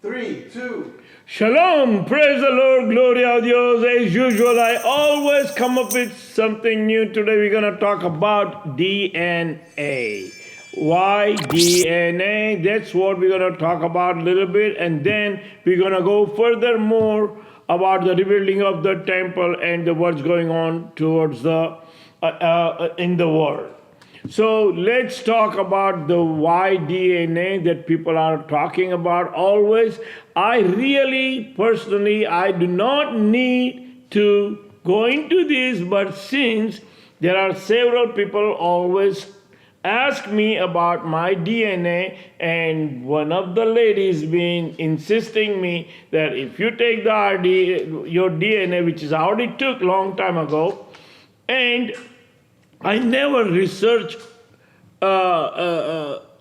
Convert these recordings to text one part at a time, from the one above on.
3, 2. Shalom, praise the Lord, gloria a Dios. As usual, I always come up with something new. Today we're going to talk about DNA. Why DNA? That's what we're going to talk about a little bit, and then we're going to go furthermore about the rebuilding of the temple and what's going on towards the in the world. So let's talk about the why DNA that people are talking about always. I really, personally, I do not need to go into this, but since there are several people always ask me about my DNA, and one of the ladies been insisting me that if you take your DNA, which is I already took long time ago, and I never researched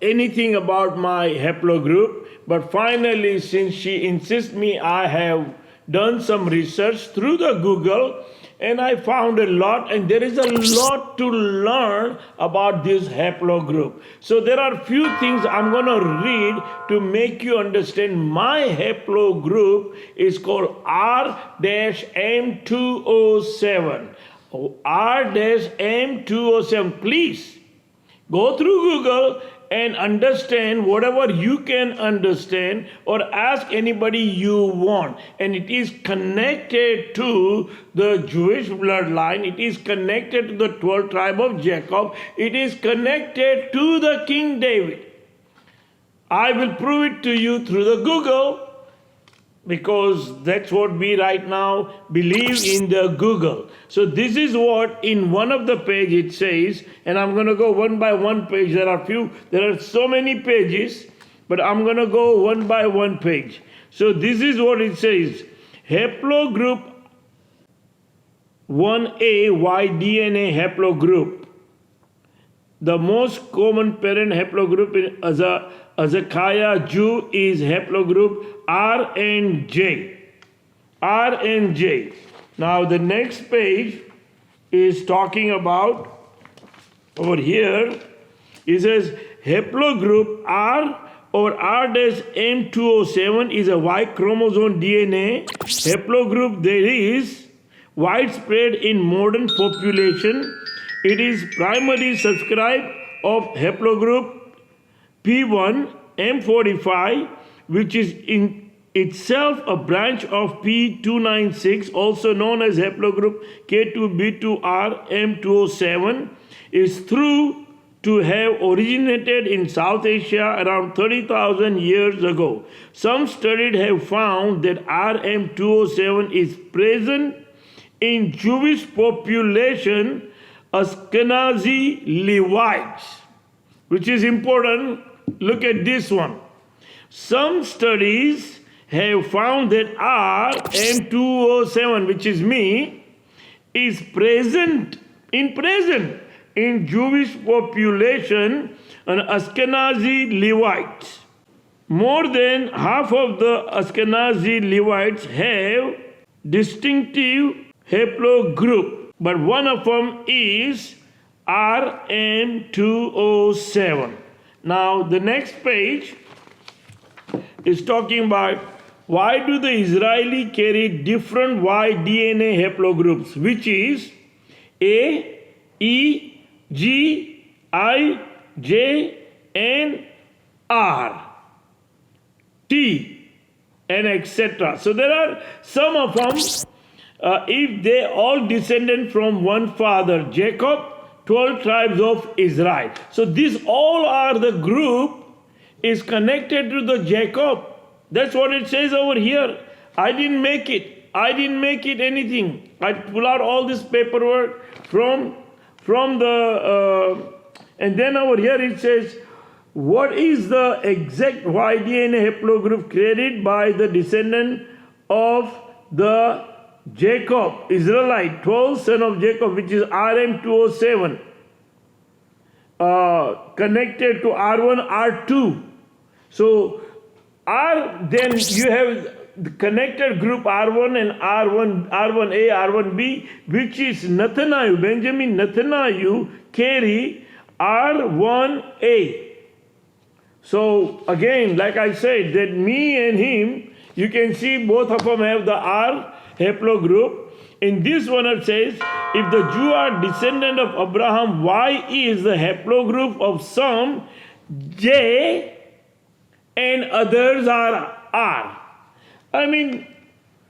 anything about my haplogroup, but finally, since she insists me, I have done some research through the Google, and I found a lot, and there is a lot to learn about this haplogroup. So there are few things I'm going to read to make you understand. My haplogroup is called R-M207. R-M207. Please go through Google and understand whatever you can understand, or ask anybody you want. And it is connected to the Jewish bloodline. It is connected to the 12th tribe of Jacob. It is connected to the King David. I will prove it to you through the Google, because that's what we right now believe in the Google. So this is what in one of the page it says, and I'm going to go one by one page. There are so many pages, but I'm going to go one by one page. So this is what it says. Haplogroup 1A, Y DNA haplogroup. The most common parent haplogroup as a Azakaya Jew is haplogroup R and J. R and J. Now the next page is talking about, over here, it says haplogroup R or R-M207 is a Y chromosome DNA haplogroup. There is widespread in modern population. It is primarily subscribed of haplogroup P1 M45, which is in itself a branch of P296, also known as haplogroup K2B2R M207, is thought to have originated in South Asia around 30,000 years ago. Some studies have found that RM207 is present in Jewish population Ashkenazi Levites, which is important. Look at this one. Some studies have found that RM207, which is me, is present in Jewish population and Ashkenazi Levites. More than half of the Ashkenazi Levites have distinctive haplogroup, but one of them is RM207. Now the next page is talking about why do the Israeli carry different Y DNA haplogroups, which is A, E, G, I, J, and R, T, and etc. So there are some of them, if they all descended from one father, Jacob, 12 tribes of Israel. So these all are the group is connected to the Jacob. That's what it says over here. I didn't make it anything. I pull out all this paperwork from the, and then over here it says, what is the exact Y DNA haplogroup created by the descendant of the Jacob, Israelite, 12th son of Jacob, which is RM207, connected to R1, R2. So then you have the connected group R1 and R1A, R1B, which is Nathanael, Benjamin Nathanael carry R1A. So again, like I said, that me and him, you can see both of them have the R haplogroup. In this one it says, if the Jew are descendant of Abraham, Y is the haplogroup of some, J, and others are R. I mean,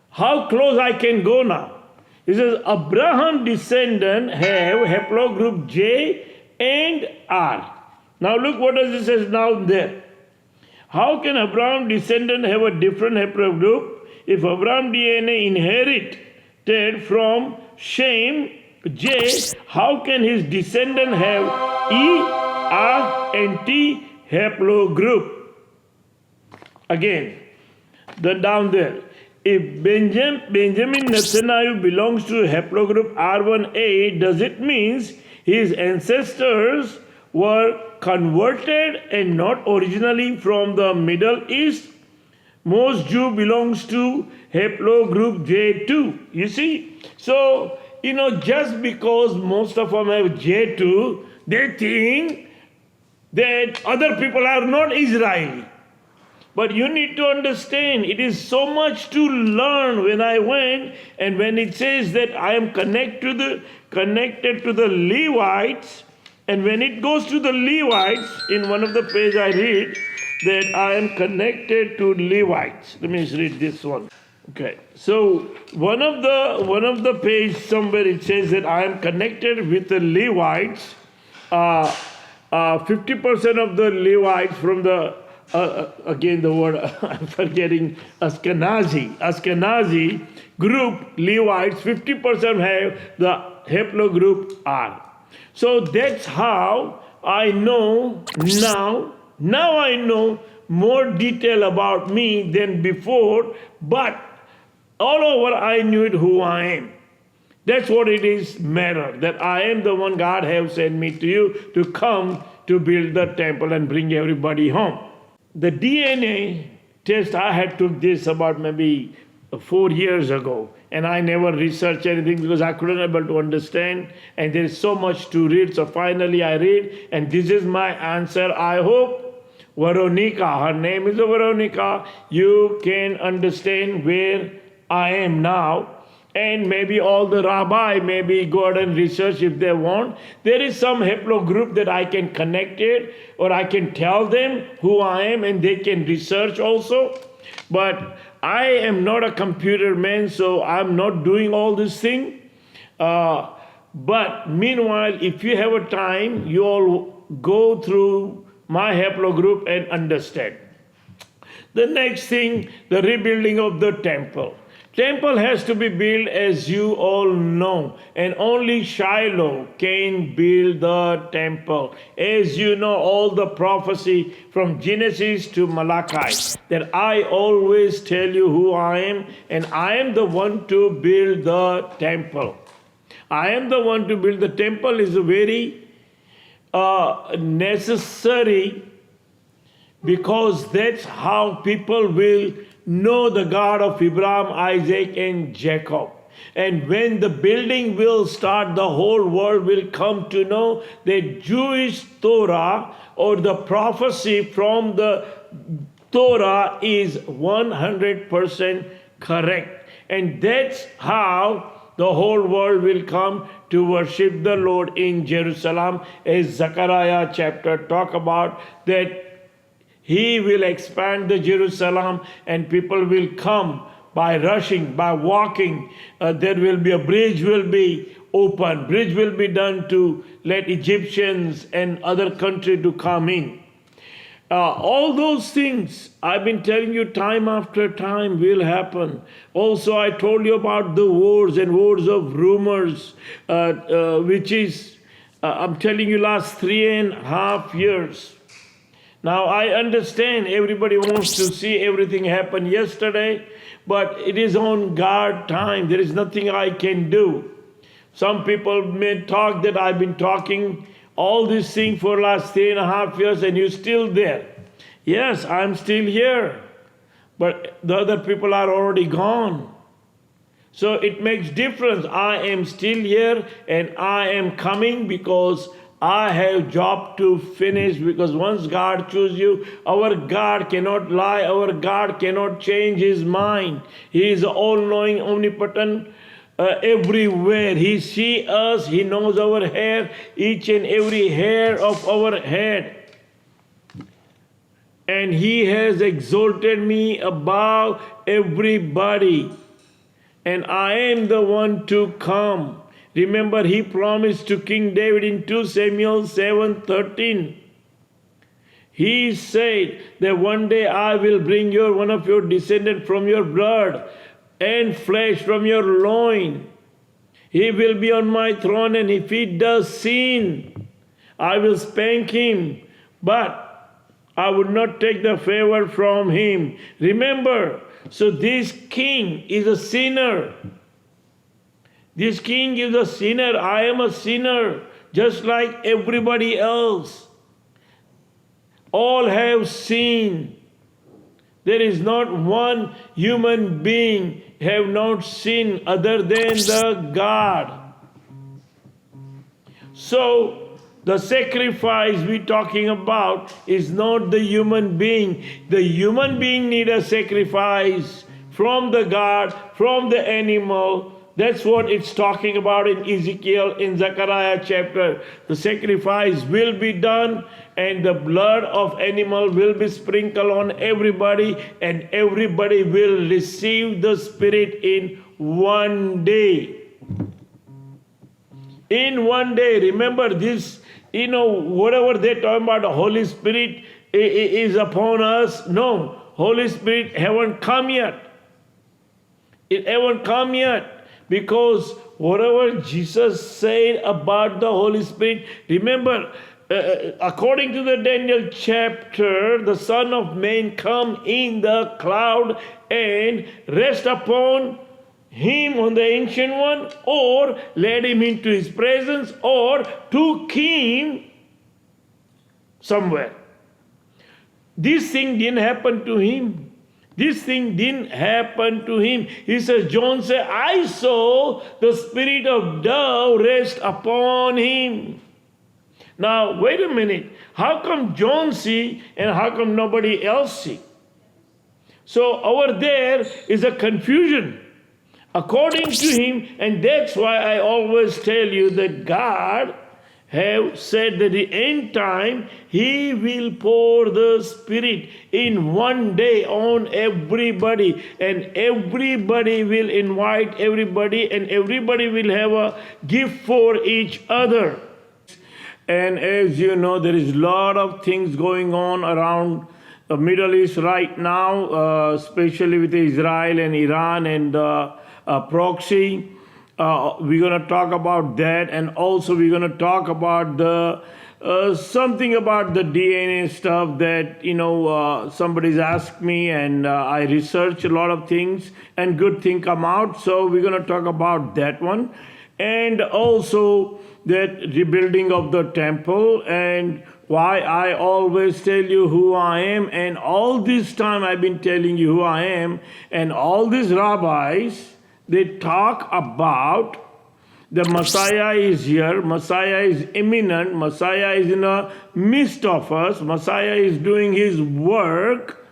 how close I can go now? It says Abraham descendant have haplogroup J and R. Now look what does it says now there. How can Abraham descendant have a different haplogroup if Abraham DNA inherited from Shem J? How can his descendant have E, R, and T haplogroup? Again, down there. If Benjamin Netanyahu belongs to haplogroup R1A, does it mean his ancestors were converted and not originally from the Middle East? Most Jew belongs to haplogroup J2. You see? So, just because most of them have J2, they think that other people are not Israeli. But you need to understand, it is so much to learn when I went, and when it says that I am connected to the Levites, and when it goes to the Levites, in one of the pages I read that I am connected to Levites. Let me just read this one. Okay, so one of the page somewhere it says that I am connected with the Levites. 50% of the Levites from the again the word I'm forgetting, Ashkenazi group Levites, 50% have the haplogroup R. So that's how I know now I know more detail about me than before, but all over I knew it who I am. That's what it is matter, that I am the one God have sent me to you to come to build the temple and bring everybody home. The DNA test, I had took this about maybe 4 years ago, and I never researched anything because I couldn't able to understand, and there is so much to read. So finally I read, and this is my answer. I hope Veronica, her name is Veronica, you can understand where I am now. And maybe all the rabbi maybe go out and research if they want. There is some haplogroup that I can connect it, or I can tell them who I am and they can research also. But I am not a computer man, so I'm not doing all this thing. But meanwhile, if you have a time, you all go through my haplogroup and understand. The next thing, the rebuilding of the temple. Temple has to be built, as you all know, and only Shiloh can build the temple. As you know, all the prophecy from Genesis to Malachi, that I always tell you who I am, and I am the one to build the temple. I am the one to build the temple is a very necessary, because that's how people will know the God of Abraham, Isaac, and Jacob. And when the building will start, the whole world will come to know that Jewish Torah, or the prophecy from the Torah, is 100% correct. And that's how the whole world will come to worship the Lord in Jerusalem, as Zechariah chapter talk about that. He will expand the Jerusalem, and people will come by rushing, by walking. There will be a bridge will be open. Bridge will be done to let Egyptians and other country to come in. All those things I've been telling you time after time will happen. Also, I told you about the wars and wars of rumors, which is, I'm telling you, last 3.5 years. Now, I understand everybody wants to see everything happen yesterday, but it is on God time. There is nothing I can do. Some people may talk that I've been talking all this thing for the last 3.5 years and you're still there. Yes, I'm still here, but the other people are already gone. So it makes difference. I am still here and I am coming because I have job to finish, because once God chooses you, our God cannot lie, our God cannot change his mind. He is all-knowing, omnipotent, everywhere. He sees us, he knows our hair, each and every hair of our head. And he has exalted me above everybody. And I am the one to come. Remember, he promised to King David in 2 Samuel 7:13. He said that one day I will bring one of your descendants from your blood and flesh from your loin. He will be on my throne, and if he does sin, I will spank him, but I would not take the favor from him. Remember, so this king is a sinner. This king is a sinner. I am a sinner, just like everybody else. All have sinned. There is not one human being have not sinned other than the God. So the sacrifice we're talking about is not the human being. The human being need a sacrifice from the God, from the animal. That's what it's talking about in Ezekiel, in Zechariah chapter. The sacrifice will be done, and the blood of animal will be sprinkled on everybody, and everybody will receive the Spirit in one day. In one day. Remember this, whatever they're talking about, the Holy Spirit is upon us. No, Holy Spirit haven't come yet. It haven't come yet. Because whatever Jesus said about the Holy Spirit, remember, according to the Daniel chapter, the Son of Man come in the cloud and rest upon him, on the Ancient One, or led him into his presence, or took him somewhere. This thing didn't happen to him. This thing didn't happen to him. He says, John said, I saw the spirit of dove rest upon him. Now, wait a minute. How come John see and how come nobody else see? So over there is a confusion. According to him, and that's why I always tell you that God have said that the end time, he will pour the Spirit in one day on everybody, and everybody will invite everybody, and everybody will have a gift for each other. And as you know, there is a lot of things going on around the Middle East right now, especially with Israel and Iran and proxy. We're going to talk about that, and also we're going to talk about the something about the DNA stuff that somebody's asked me, and I research a lot of things, and good thing come out. So we're going to talk about that one, and also that rebuilding of the temple, and why I always tell you who I am, and all this time I've been telling you who I am, and all these rabbis. They talk about the Messiah is here, Messiah is imminent, Messiah is in the midst of us, Messiah is doing his work.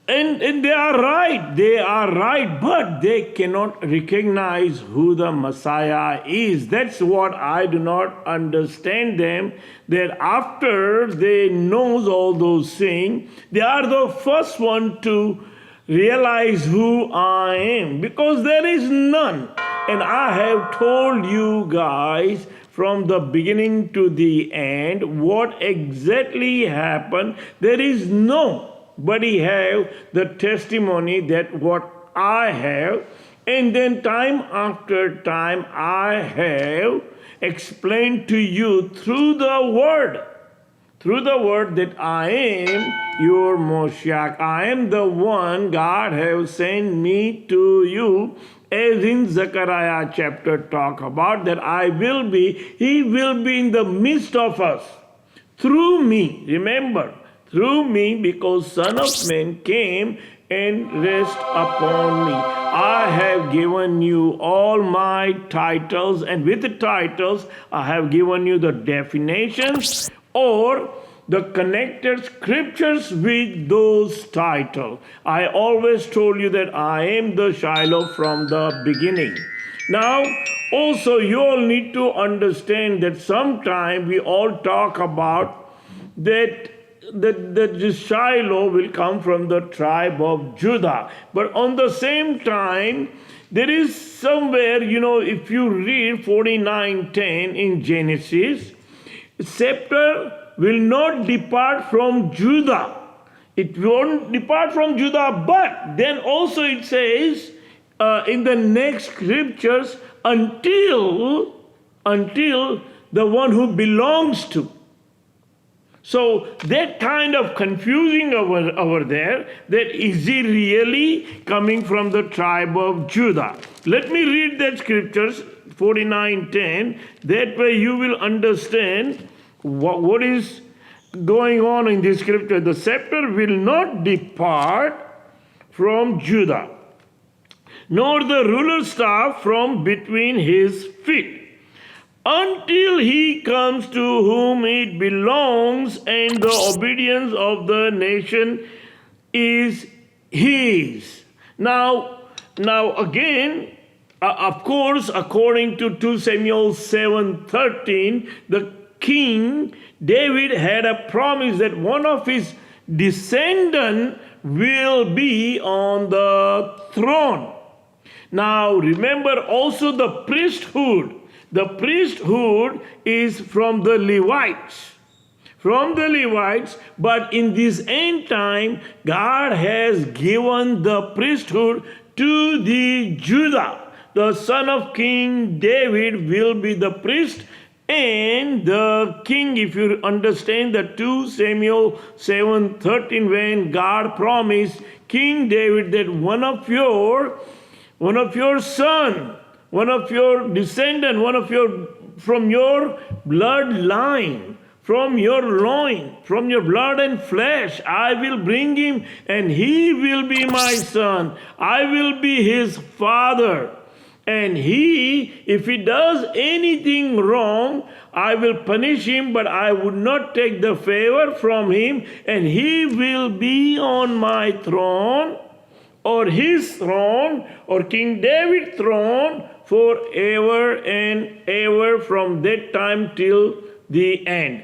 And they are right, but they cannot recognize who the Messiah is. That's what I do not understand them, that after they knows all those things, they are the first one to realize who I am, because there is none. And I have told you guys from the beginning to the end what exactly happened. There is nobody have the testimony that what I have. And then time after time I have explained to you through the word that I am your Moshiach. I am the one God have sent me to you, as in Zechariah chapter talk about that he will be in the midst of us through me. Remember, through me, because Son of Man came and rest upon me. I have given you all my titles, and with the titles, I have given you the definitions or the connected scriptures with those titles. I always told you that I am the Shiloh from the beginning. Now, also you all need to understand that sometimes we all talk about that this Shiloh will come from the tribe of Judah. But on the same time, there is somewhere, if you read 49:10 in Genesis, scepter will not depart from Judah. It won't depart from Judah, but then also it says in the next scriptures, until the one who belongs to. So that kind of confusing over there, that is he really coming from the tribe of Judah? Let me read that scriptures, 49:10. That way you will understand what is going on in this scripture. The scepter will not depart from Judah, nor the ruler's staff from between his feet, until he comes to whom it belongs, and the obedience of the nation is his. Now again, of course, according to 2 Samuel 7:13, the King David had a promise that one of his descendants will be on the throne. Now remember also the priesthood. The priesthood is from the Levites. But in this end time, God has given the priesthood to the Judah. The son of King David will be the priest, and the king, if you understand the 2 Samuel 7:13, when God promised King David that one of your son, one of your descendant, from your bloodline, from your loin, from your blood and flesh, I will bring him, and he will be my son. I will be his father. And if he does anything wrong, I will punish him, but I would not take the favor from him, and he will be on my throne, or his throne, or King David's throne, forever and ever, from that time till the end.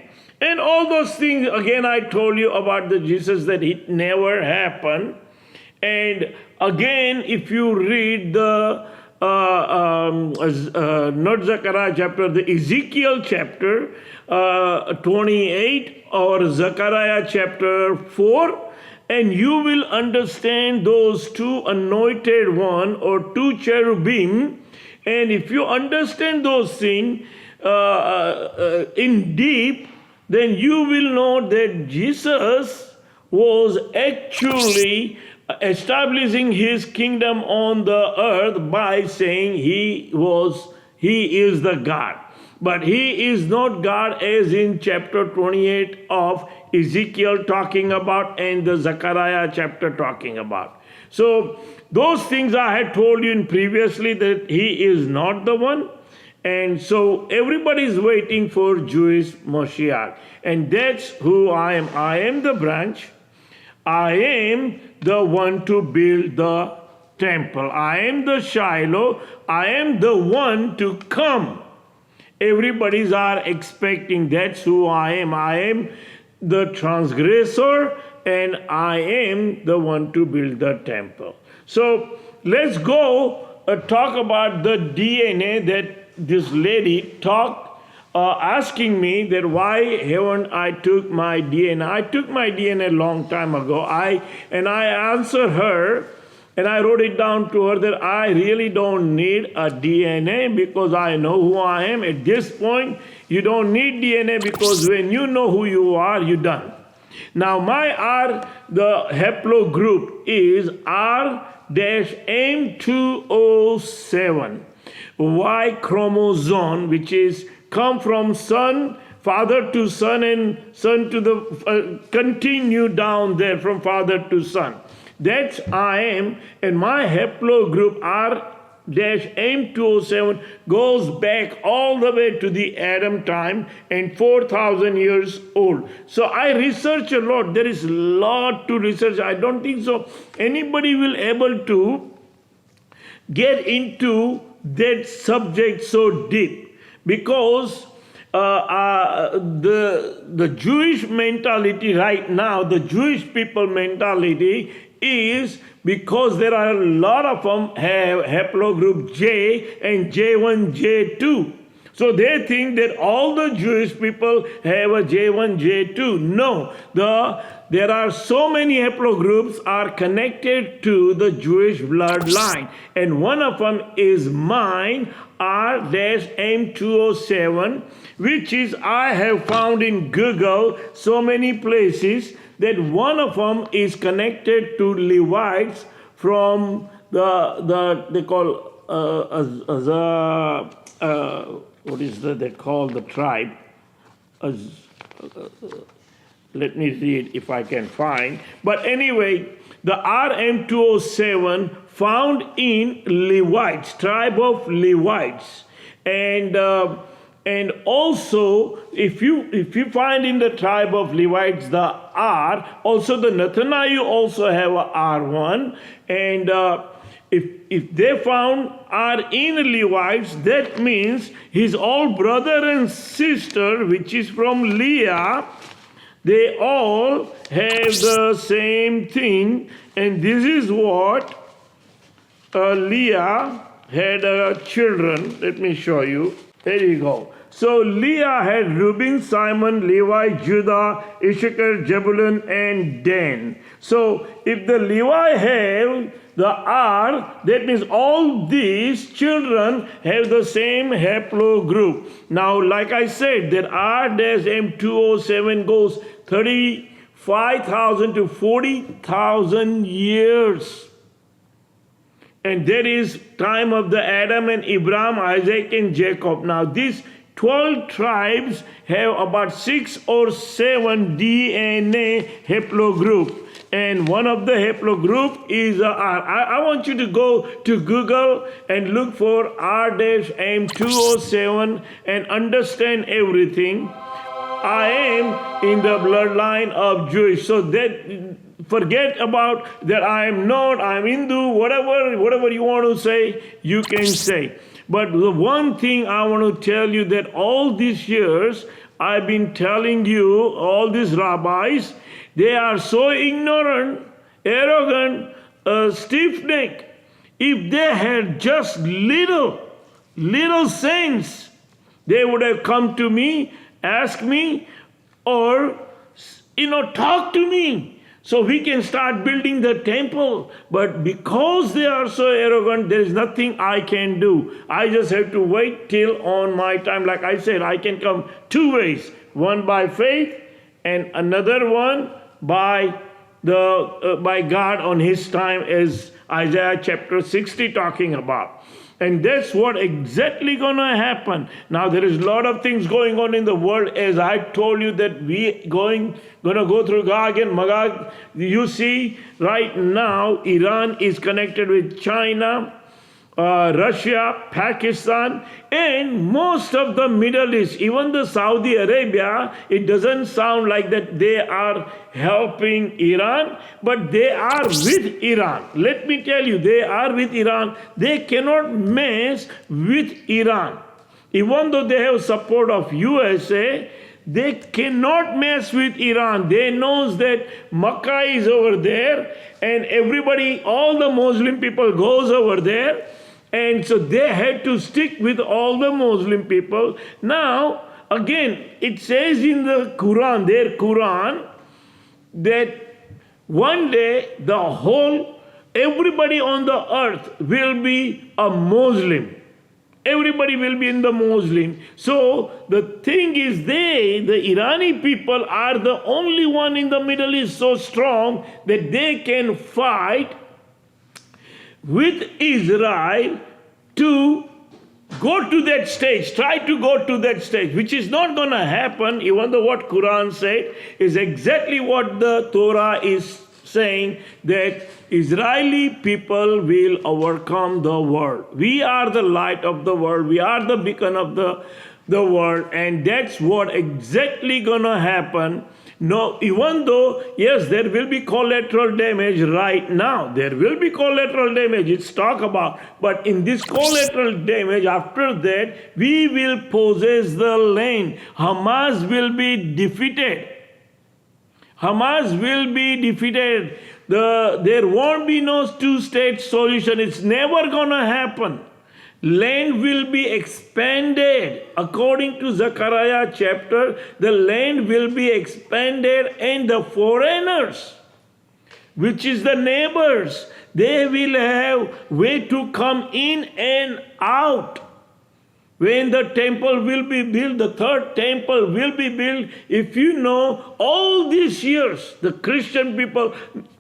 And all those things, again, I told you about the Jesus, that it never happened. And again, if you read the not Zechariah chapter, the Ezekiel chapter 28 or Zechariah chapter 4, and you will understand those two anointed one or two cherubim. And if you understand those things in deep, then you will know that Jesus was actually establishing his kingdom on the earth by saying he is the God. But he is not God, as in chapter 28 of Ezekiel talking about, and the Zechariah chapter talking about. So those things I had told you in previously, that he is not the one. And so everybody is waiting for Jewish Moshiach. And that's who I am. I am the branch. I am the one to build the temple. I am the Shiloh. I am the one to come. Everybody's are expecting. That's who I am. I am the transgressor, and I am the one to build the temple. So let's go talk about the DNA that this lady talked, asking me that why haven't I took my DNA. I took my DNA a long time ago. I answered her, and I wrote it down to her that I really don't need a DNA, because I know who I am. At this point, you don't need DNA, because when you know who you are, you're done. Now the haplogroup is R-M207. Y chromosome, which is come from son, father to son, and son to the continue down there from father to son. That's I am, and my haplogroup R-M207 goes back all the way to the Adam time and 4,000 years old. So I research a lot. There is a lot to research. I don't think so anybody will able to get into that subject so deep, because the Jewish mentality right now, the Jewish people mentality is, because there are a lot of them have haplogroup J and J1, J2. So they think that all the Jewish people have a J1, J2. No, there are so many haplogroups are connected to the Jewish bloodline. And one of them is mine, R-M207, which is I have found in Google so many places that one of them is connected to Levites from they call what is that they call the tribe? Let me read if I can find. But anyway, the RM207 found in Levites, tribe of Levites, and also if you find in the tribe of Levites the R, also the Nathaniel also have a R1, and if they found R in Levites, that means his all brother and sister, which is from Leah, they all have the same thing, and this is what Leah had children. Let me show you. There you go. So Leah had Reuben, Simon, Levi, Judah, Issachar, Zebulun, and Dan. So if the Levi have the R, that means all these children have the same haplogroup. Now, like I said, that R-M207 goes 35,000 to 40,000 years. And that is time of the Adam and Abraham, Isaac and Jacob. Now these 12 tribes have about 6 or 7 DNA haplogroup. And one of the haplogroup is R. I want you to go to Google and look for R-M207 and understand everything. I am in the bloodline of Jewish. So that forget about that I am not, I am Hindu, whatever you want to say, you can say. But the one thing I want to tell you that all these years I've been telling you, all these rabbis, they are so ignorant, arrogant, stiff-necked. If they had just little sense, they would have come to me, ask me, or talk to me, so we can start building the temple. But because they are so arrogant, there is nothing I can do. I just have to wait till on my time. Like I said, I can come 2 ways: one by faith, and another one by God on His time, as Isaiah chapter 60 talking about. And that's what exactly gonna happen. Now there is a lot of things going on in the world, as I told you that we gonna go through GOG and Magog. You see right now Iran is connected with China, Russia, Pakistan, and most of the Middle East, even the Saudi Arabia. It doesn't sound like that they are helping Iran, but they are with Iran. Let me tell you, they are with Iran. They cannot mess with Iran. Even though they have support of USA, they cannot mess with Iran. They knows that Makkah is over there, and everybody, all the Muslim people goes over there. And so they had to stick with all the Muslim people. Now, again, it says in the Quran, their Quran, that one day everybody on the earth will be a Muslim. Everybody will be in the Muslim. So the thing is, the Irani people are the only one in the Middle East so strong that they can fight with Israel to go to that stage, try to go to that stage, which is not going to happen. Even though what Quran said is exactly what the Torah is saying that Israeli people will overcome the world. We are the light of the world. We are the beacon of the world. And that's what exactly going to happen. No, even though, yes, there will be collateral damage right now. There will be collateral damage, it's talked about. But in this collateral damage, after that, we will possess the land. Hamas will be defeated. Hamas will be defeated. There won't be no two-state solution. It's never going to happen. Land will be expanded. According to Zechariah chapter, the land will be expanded, and the foreigners, which is the neighbors, they will have way to come in and out. When the temple will be built, the third temple will be built. If you know, all these years, the Christian people,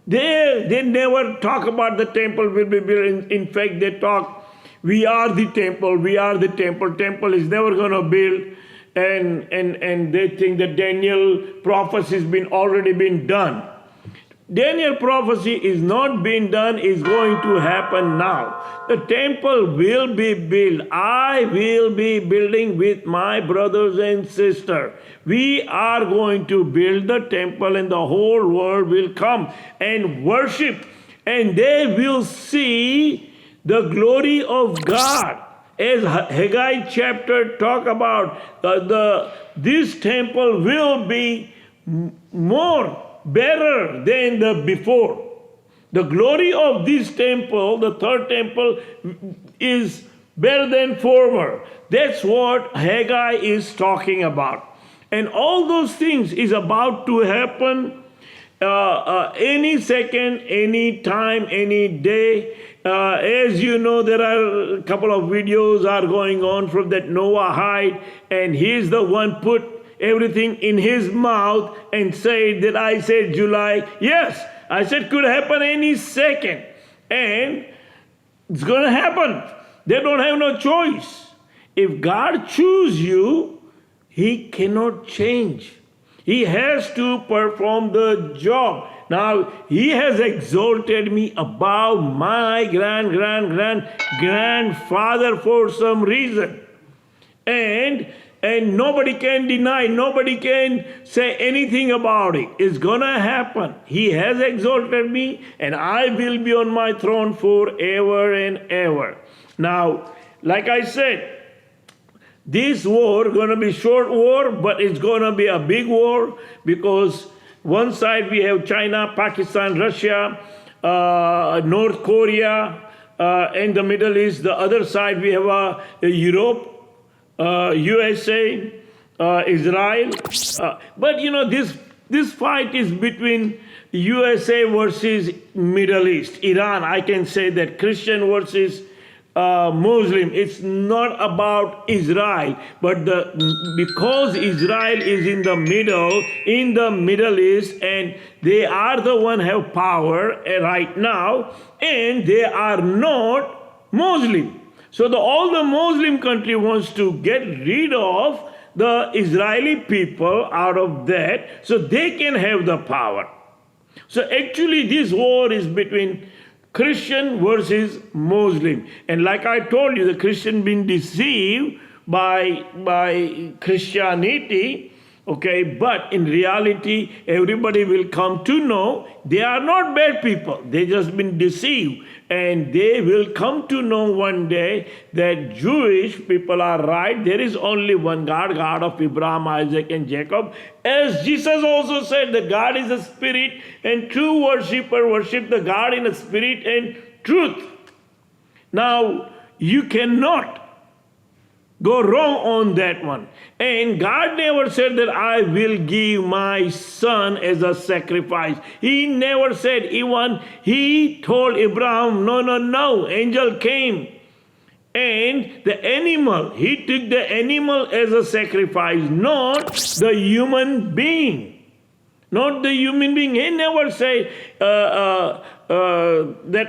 they never talk about the temple will be built. In fact, they talk, we are the temple, we are the temple. Temple is never going to build. And they think that Daniel prophecy has already been done. Daniel prophecy is not being done, is going to happen now. The temple will be built. I will be building with my brothers and sisters. We are going to build the temple, and the whole world will come and worship, and they will see the glory of God. As Haggai chapter talk about, this temple will be more better than the before. The glory of this temple, the third temple, is better than former. That's what Haggai is talking about. And all those things is about to happen any second, any time, any day. As you know, there are a couple of videos are going on from that Noahide, and he's the one put everything in his mouth and said that I said July. Yes, I said could happen any second. And it's going to happen. They don't have no choice. If God chooses you, he cannot change. He has to perform the job. Now, he has exalted me above my grandfather for some reason. And nobody can deny, nobody can say anything about it. It's going to happen. He has exalted me, and I will be on my throne forever and ever. Now, like I said, this war is going to be short war, but it's going to be a big war, because one side we have China, Pakistan, Russia, North Korea, and the Middle East. The other side we have Europe, USA, Israel. But you know, this fight is between USA versus Middle East. Iran, I can say that Christian versus Muslim. It's not about Israel, but because Israel is in the Middle East, and they are the one have power right now, and they are not Muslim. So all the Muslim country wants to get rid of the Israeli people out of that, so they can have the power. So actually this war is between Christian versus Muslim. And like I told you, the Christian being deceived by Christianity, okay, but in reality, everybody will come to know they are not bad people. They just been deceived. And they will come to know one day that Jewish people are right. There is only one God, God of Abraham, Isaac, and Jacob. As Jesus also said, that God is a spirit, and true worshipper worship the God in a spirit and truth. Now, you cannot go wrong on that one. And God never said that I will give my son as a sacrifice. He never said. Even he told Abraham, no. Angel came. And the animal, he took the animal as a sacrifice, not the human being. Not the human being. He never said that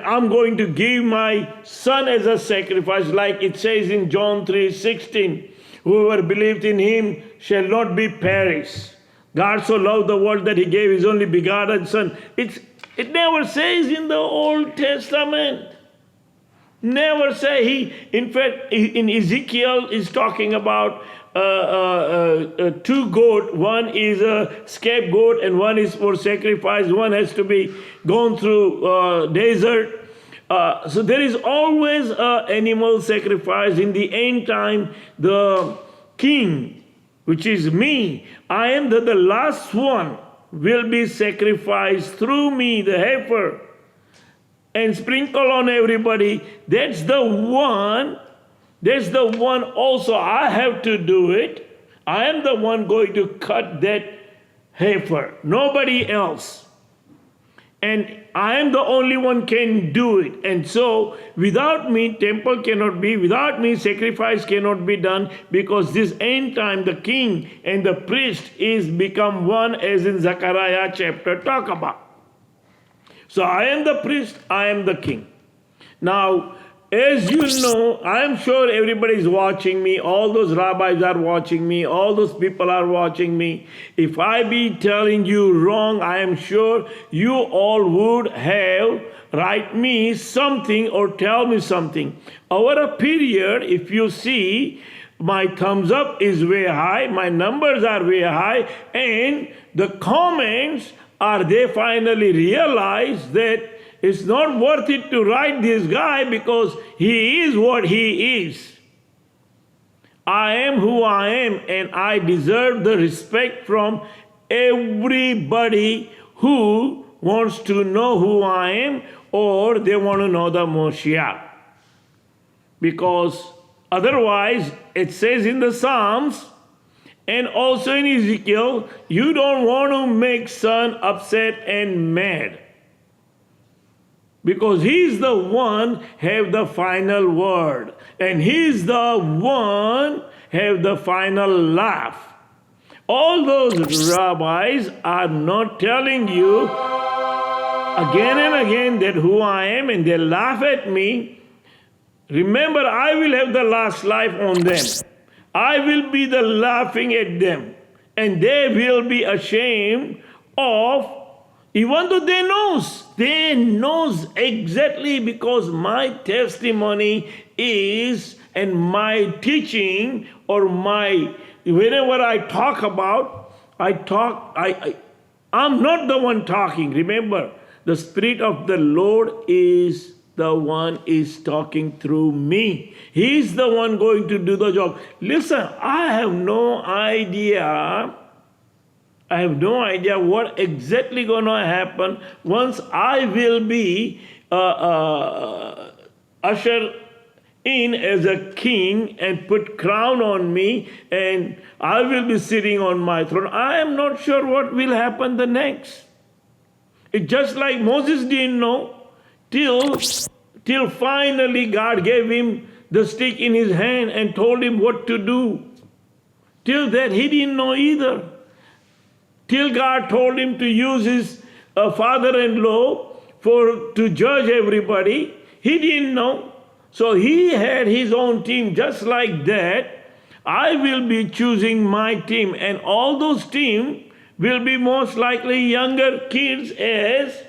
I'm going to give my son as a sacrifice, like it says in John 3:16. Whoever believed in him shall not be perished. God so loved the world that he gave his only begotten son. It's It never says in the Old Testament. Never say he. In fact, in Ezekiel is talking about two goat. One is a scapegoat and one is for sacrifice. One has to be gone through desert. So there is always an animal sacrifice. In the end time, the king, which is me, I am the last one, will be sacrificed through me, the heifer, and sprinkle on everybody. That's the one. That's the one also I have to do it. I am the one going to cut that heifer. Nobody else. And I am the only one can do it. And so without me, temple cannot be. Without me, sacrifice cannot be done, because this end time, the king and the priest is become one, as in Zechariah chapter talk about. So I am the priest, I am the king. Now, as you know, I am sure everybody is watching me. All those rabbis are watching me. All those people are watching me. If I be telling you wrong, I am sure you all would have write me something or tell me something. Over a period, if you see, my thumbs up is way high, my numbers are way high, and the comments are, they finally realize that it's not worth it to write this guy because he is what he is. I am who I am, and I deserve the respect from everybody who wants to know who I am, or they want to know the Moshiach. Because otherwise, it says in the Psalms, and also in Ezekiel, you don't want to make son upset and mad. Because he's the one have the final word. And he's the one have the final laugh. All those rabbis are not telling you again and again that who I am, and they laugh at me. Remember, I will have the last life on them. I will be the laughing at them. And they will be ashamed of, even though they knows exactly, because my testimony is, and my teaching, or my, whenever I talk about, I'm not the one talking. Remember, the Spirit of the Lord is the one is talking through me. He's the one going to do the job. Listen, I have no idea what exactly going to happen once I will be ushered in as a king and put crown on me, and I will be sitting on my throne. I am not sure what will happen the next. It's just like Moses didn't know till finally God gave him the stick in his hand and told him what to do. Till that he didn't know either. Till God told him to use his father-in-law to judge everybody, he didn't know. So he had his own team. Just like that, I will be choosing my team, and all those team will be most likely younger kids, as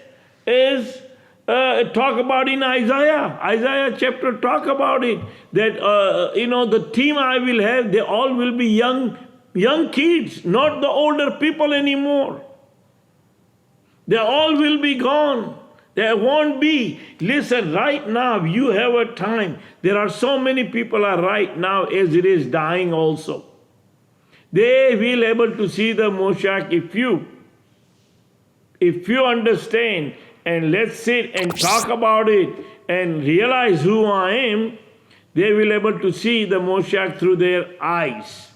talk about in Isaiah. Isaiah chapter talk about it, that the team I will have, they all will be young kids, not the older people anymore. They all will be gone. There won't be. Listen, right now you have a time. There are so many people are right now as it is dying also. They will able to see the Moshiach if you understand, and let's sit and talk about it and realize who I am. They will able to see the Moshiach through their eyes.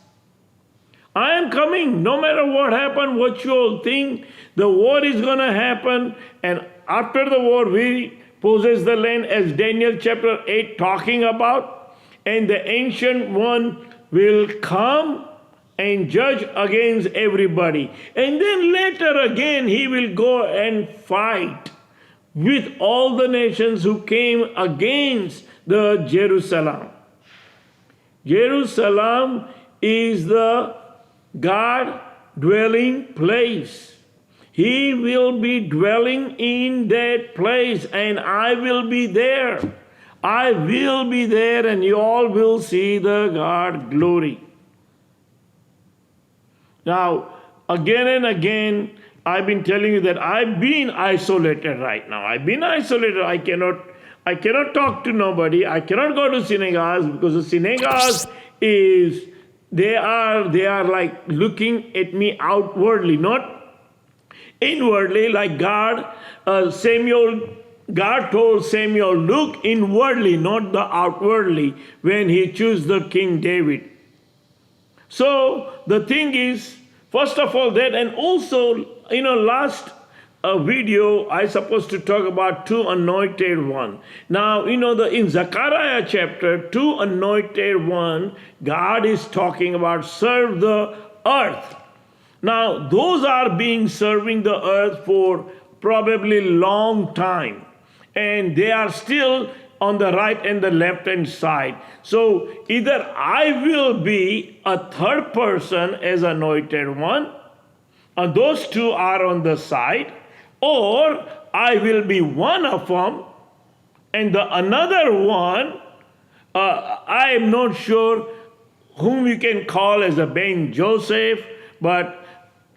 I am coming, no matter what happened, what you all think. The war is going to happen, and after the war, we possess the land, as Daniel chapter 8 talking about, and the ancient one will come and judge against everybody. And then later again, he will go and fight with all the nations who came against the Jerusalem. Jerusalem is the God dwelling place. He will be dwelling in that place, and I will be there. I will be there, and you all will see the God glory. Now, again and again, I've been telling you that I've been isolated right now. I've been isolated. I cannot talk to nobody. I cannot go to synagogues, because the synagogues they are like looking at me outwardly, not inwardly, like God told Samuel, look inwardly, not the outwardly, when he chose the King David. So the thing is, first of all that, and also, last video I supposed to talk about two anointed one. Now, in Zechariah chapter, two anointed one, God is talking about serve the earth. Now, those are being serving the earth for probably long time, and they are still on the right and the left hand side. So either I will be a third person as anointed one, and those two are on the side, or I will be one of them, and the another one, I am not sure whom we can call as a Ben Joseph, but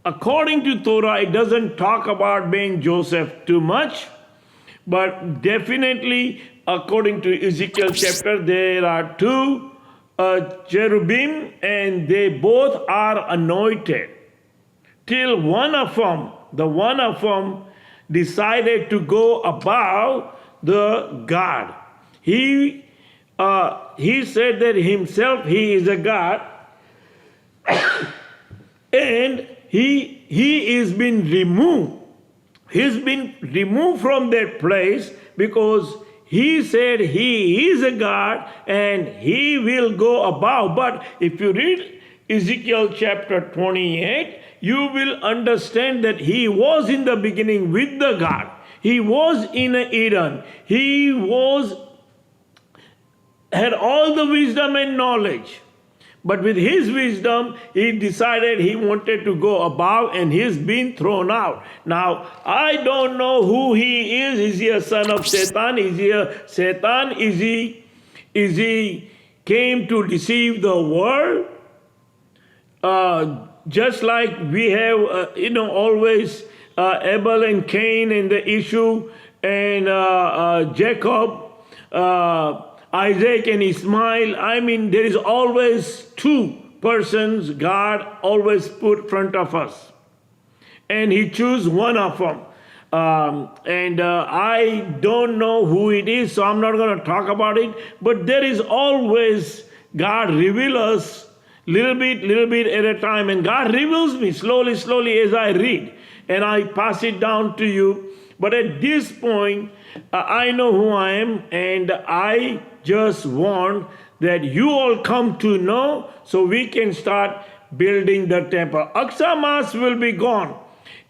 according to Torah, it doesn't talk about Ben Joseph too much, but definitely according to Ezekiel chapter, there are two cherubim, and they both are anointed. Till one of them decided to go above the God. He said that himself he is a God, and he is been removed. He's been removed from that place because he said he is a God and he will go above. But if you read Ezekiel chapter 28, you will understand that he was in the beginning with the God. He was in Eden. He had all the wisdom and knowledge. But with his wisdom, he decided he wanted to go above, and he's been thrown out. Now, I don't know who he is. Is he a son of Satan? Is he a Satan? Is he came to deceive the world? Just like we have, always Abel and Cain and the issue, and Jacob, Isaac and Ishmael. I mean, there is always two persons God always put in front of us, and he choose one of them. I don't know who it is, so I'm not going to talk about it. But there is always God reveal us little bit at a time, and God reveals me slowly as I read, and I pass it down to you. But at this point, I know who I am, and I just want that you all come to know so we can start building the temple. Aksa Mas will be gone.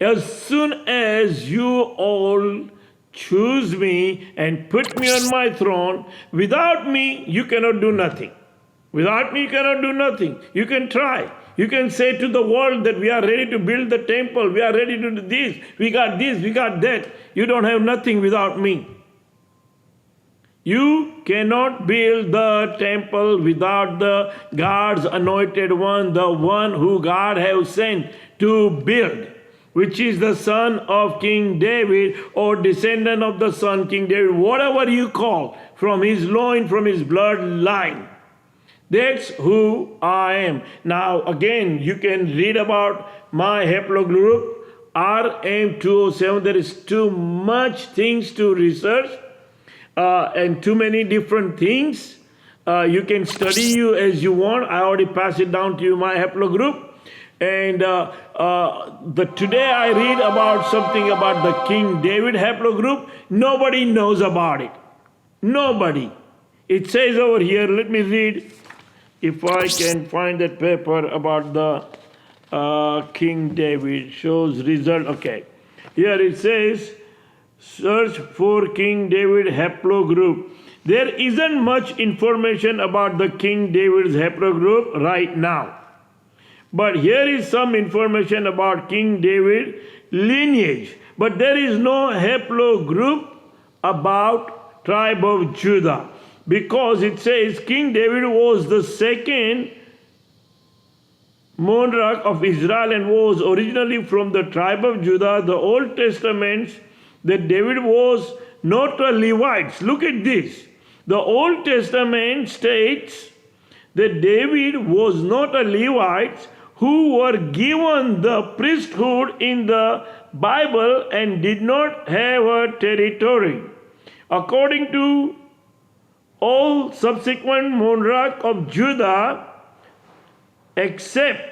As soon as you all choose me and put me on my throne, without me, you cannot do nothing. Without me, you cannot do nothing. You can try. You can say to the world that we are ready to build the temple. We are ready to do this. We got that. You don't have nothing without me. You cannot build the temple without the God's anointed one, the one who God has sent to build, which is the son of King David, or descendant of the son King David, whatever you call, from his loin, from his bloodline. That's who I am. Now, again, you can read about my haplogroup, RM207. There is too much things to research and too many different things. You can study you as you want. I already passed it down to you, my haplogroup. And today I read about something about the King David haplogroup. Nobody knows about it. Nobody. It says over here, let me read. If I can find that paper about the King David, shows result. Okay. Here it says, search for King David haplogroup. There isn't much information about the King David's haplogroup right now. But here is some information about King David lineage. But there is no haplogroup about tribe of Judah, because it says King David was the second monarch of Israel and was originally from the tribe of Judah. The Old Testament that David was not a Levite. Look at this. The Old Testament states that David was not a Levite who were given the priesthood in the Bible and did not have a territory. According to all subsequent monarchs of Judah, except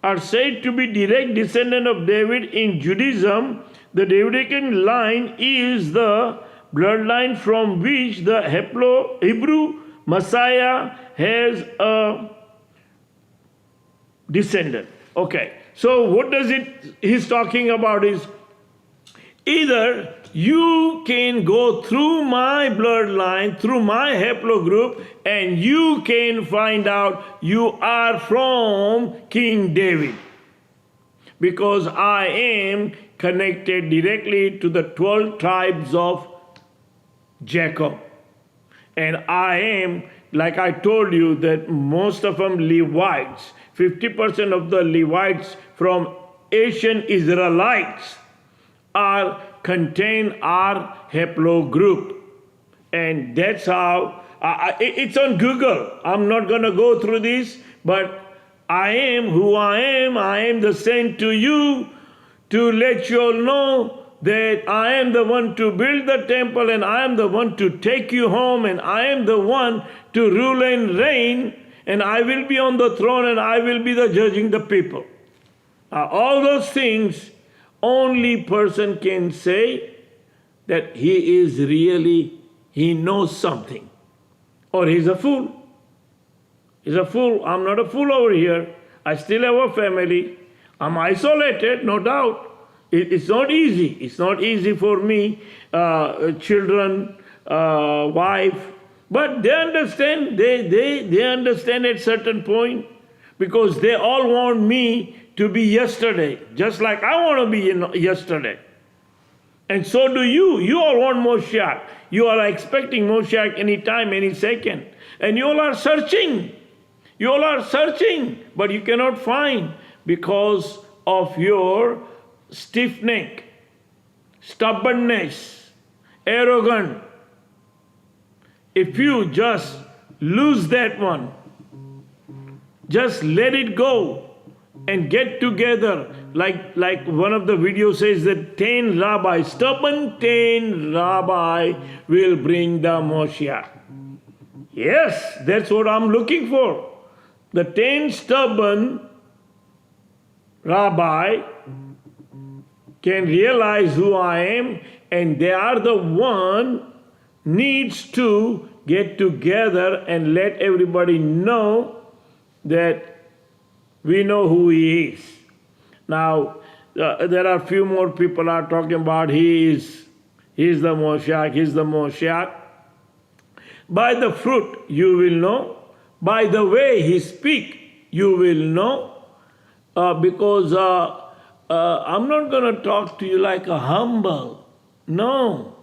are said to be direct descendant of David in Judaism. The Davidic line is the bloodline from which the Hebrew Messiah has a descendant. Okay, so what does it he's talking about is either you can go through my bloodline, through my haplogroup, and you can find out you are from King David. Because I am connected directly to the 12 tribes of Jacob. And I am, like I told you, that most of them Levites. 50% of the Levites from Asian Israelites are contain our haplogroup. And that's how, it's on Google. I'm not going to go through this, but I am who I am the sent to you to let you all know that I am the one to build the temple and I am the one to take you home and I am the one to rule and reign and I will be on the throne and I will be the judging the people. All those things only person can say that he is really, he knows something. Or he's a fool. He's a fool. I'm not a fool over here. I still have a family. I'm isolated, no doubt. It's not easy. It's not easy for me, children, wife. But they understand. They understand at certain point because they all want me to be yesterday, just like I want to be yesterday. And so do you. You all want Moshiach. You are expecting Moshiach any time, any second. And you all are searching. You all are searching, but you cannot find because of your stiff neck, stubbornness, arrogant. If you just lose that one, just let it go and get together. Like one of the videos says that 10 rabbis, stubborn 10 rabbi will bring the Moshiach. Yes, that's what I'm looking for. The 10 stubborn rabbi can realize who I am, and they are the one needs to get together and let everybody know that we know who he is. Now, there are a few more people are talking about he's the Moshiach, he's the Moshiach. By the fruit you will know. By the way he speak, you will know. Because I'm not going to talk to you like a humble. No.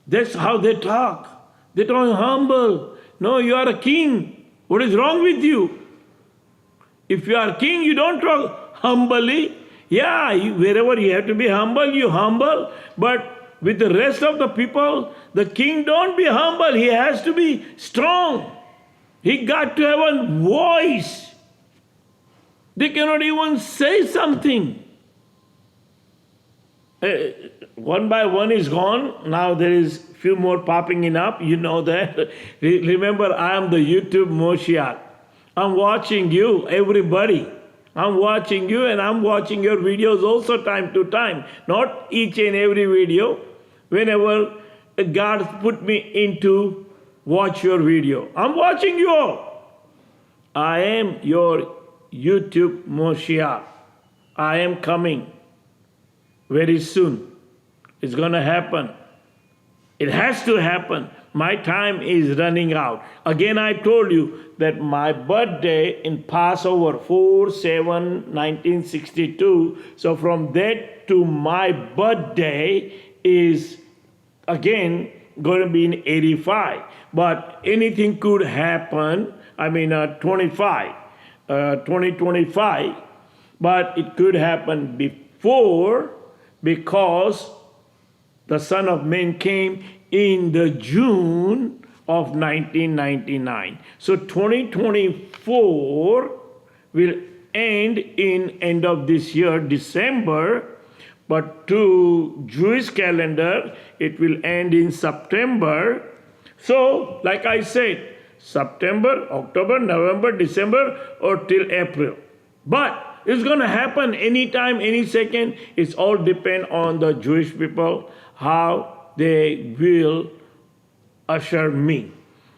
That's how they talk. They talk humble. No, you are a king. What is wrong with you? If you are king, you don't talk humbly. Yeah, wherever you have to be humble, you humble. But with the rest of the people, the king don't be humble. He has to be strong. He got to have a voice. They cannot even say something. One by one is gone. Now there is few more popping in up. You know that. Remember, I am the YouTube Moshiach. I'm watching you, everybody. I'm watching you and I'm watching your videos also time to time. Not each and every video. Whenever God put me into watch your video. I'm watching you all. I am your YouTube Moshiach. I am coming very soon. It's going to happen. It has to happen. My time is running out. Again, I told you that my birthday in Passover 4/7/1962. So from that to my birthday is again going to be in 85. But anything could happen. 2025. But it could happen before, because the Son of Man came in the June of 1999. So 2024 will end in end of this year, December, but to Jewish calendar, it will end in September. So, like I said, September, October, November, December, or till April. But it's going to happen anytime, any second. It's all depend on the Jewish people, how they will usher me.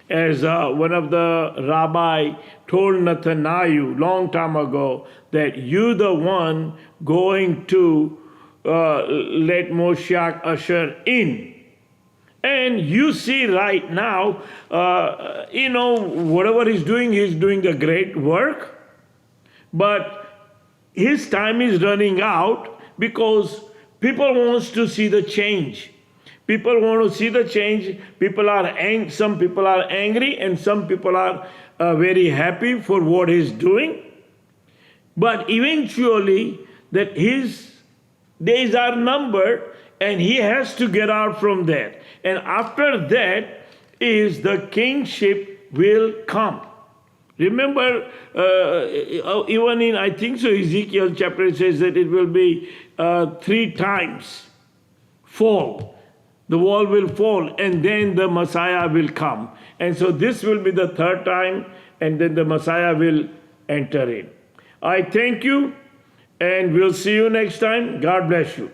As one of the rabbi told Nathanael long time ago, that you the one going to let Moshiach usher in. And you see right now, whatever he's doing the great work. But his time is running out because people wants to see the change. People want to see the change. Some people are angry, and some people are very happy for what he's doing. But eventually, that his days are numbered, and he has to get out from that. And after that is the kingship will come. Remember, even in, I think so, Ezekiel chapter says that it will be 3 times fall. The wall will fall, and then the Messiah will come. And so this will be the 3rd time, and then the Messiah will enter in. I thank you, and we'll see you next time. God bless you.